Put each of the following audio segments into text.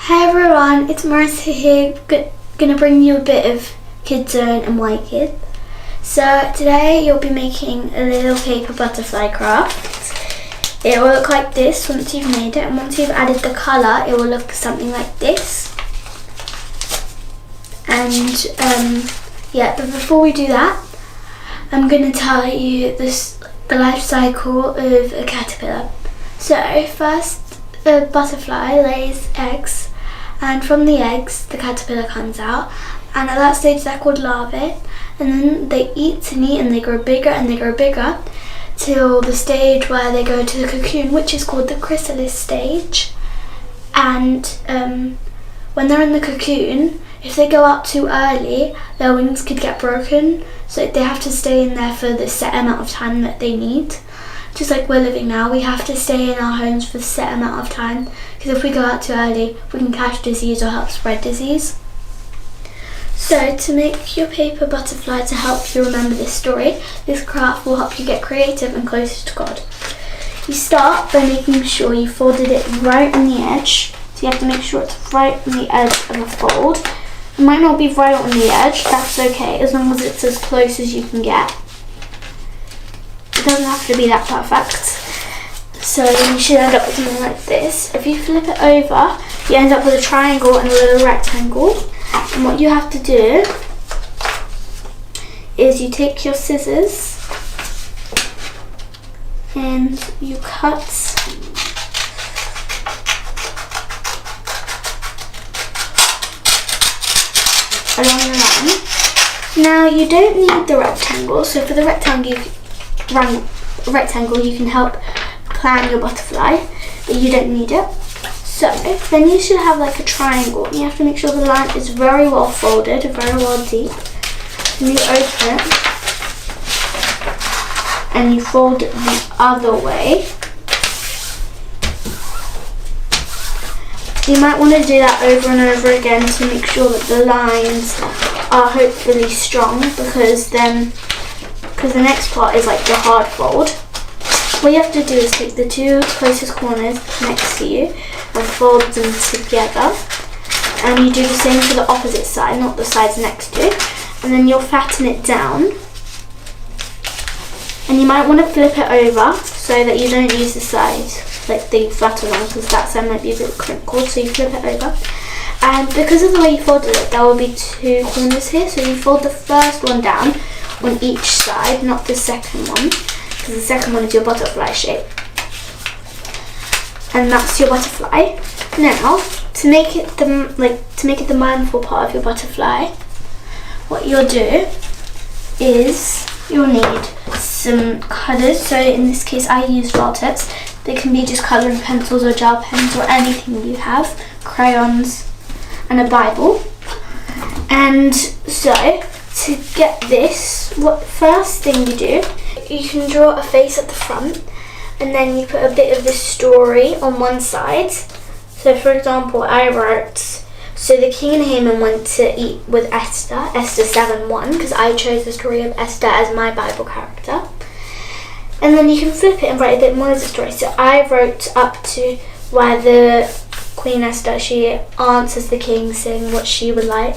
Hi everyone, it's Marissa here, gonna bring you a bit of Kid Zone and YKid. So today you'll be making a little paper butterfly craft. It will look like this once you've made it, and once you've added the colour it will look something like this. And but before we do that, I'm gonna tell you the life cycle of a caterpillar. So first, the butterfly lays eggs, and from the eggs the caterpillar comes out, and at that stage they're called larvae, and then they eat and eat and they grow bigger and they grow bigger till the stage where they go to the cocoon, which is called the chrysalis stage. And when they're in the cocoon, if they go out too early their wings could get broken, so they have to stay in there for the set amount of time that they need. Just like we're living now, we have to stay in our homes for a set amount of time, because if we go out too early we can catch disease or help spread disease. So to make your paper butterfly, to help you remember this story, this craft will help you get creative and closer to God. You start by making sure you folded it right on the edge, so you have to make sure it's right on the edge of a fold. It might not be right on the edge, that's okay, as long as it's as close as you can get. It doesn't have to be that perfect. So you should end up with something like this. If you flip it over, you end up with a triangle and a little rectangle. And what you have to do is you take your scissors and you cut along the line. Now you don't need the rectangle, so for the rectangle you can help plan your butterfly, but you don't need it. So then you should have like a triangle, and you have to make sure the line is very well folded, very well deep. And you open it and you fold it the other way. You might want to do that over and over again to make sure that the lines are hopefully strong, because the next part is like the hard fold. What you have to do is take the two closest corners next to you and fold them together, and you do the same for the opposite side, not the sides next to it, and then you'll flatten it down. And you might want to flip it over so that you don't use the side, like the flatter one, because that side might be a bit crinkled, so you flip it over. And because of the way you folded it, there will be two corners here, so you fold the first one down on each side, not the second one, because the second one is your butterfly shape. And that's your butterfly. Now, to make it the mindful part of your butterfly, what you'll do is you'll need some colours. So in this case I use felt tips. They can be just colouring pencils or gel pens or anything you have, crayons and a Bible. And so to get this, what first thing you do, you can draw a face at the front, and then you put a bit of the story on one side. So for example, I wrote, so the king and Haman went to eat with Esther, Esther 7:1, because I chose the story of Esther as my Bible character. And then you can flip it and write a bit more of the story. So I wrote up to where the Queen Esther, she answers the king saying what she would like.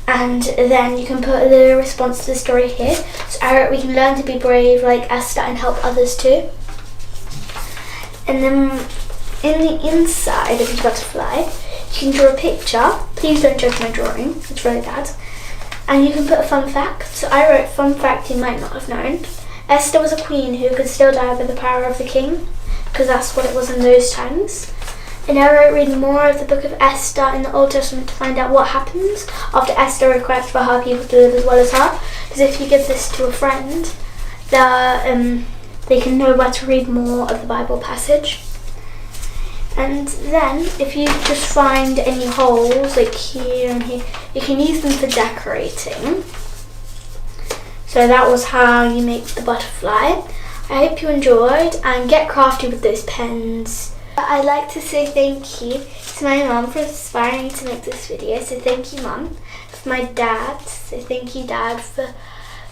And then you can put a little response to the story here. So I wrote, we can learn to be brave like Esther and help others too. And then in the inside of your butterfly, you can draw a picture. Please don't judge my drawing, it's really bad. And you can put a fun fact. So I wrote, fun fact you might not have known. Esther was a queen who could still die by the power of the king, because that's what it was in those times. And I wrote, read more of the book of Esther in the Old Testament to find out what happens after Esther requests for her people to live as well as her. Because if you give this to a friend, they can know where to read more of the Bible passage. And then if you just find any holes like here and here, you can use them for decorating. So that was how you make the butterfly. I hope you enjoyed, and get crafty with those pens. I'd like to say thank you to my mum for inspiring me to make this video. So thank you, Mum. For my dad, so thank you, Dad, for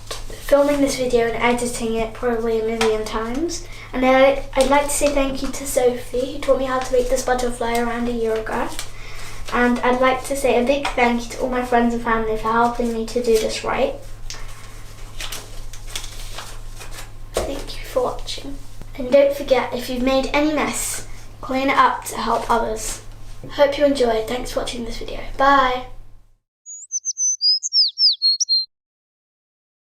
filming this video and editing it probably a million times. And I'd like to say thank you to Sophie, who taught me how to make this butterfly around a year ago. And I'd like to say a big thank you to all my friends and family for helping me to do this right. Thank you for watching. And don't forget, if you've made any mess, clean it up to help others. Hope you enjoyed. Thanks for watching this video. Bye!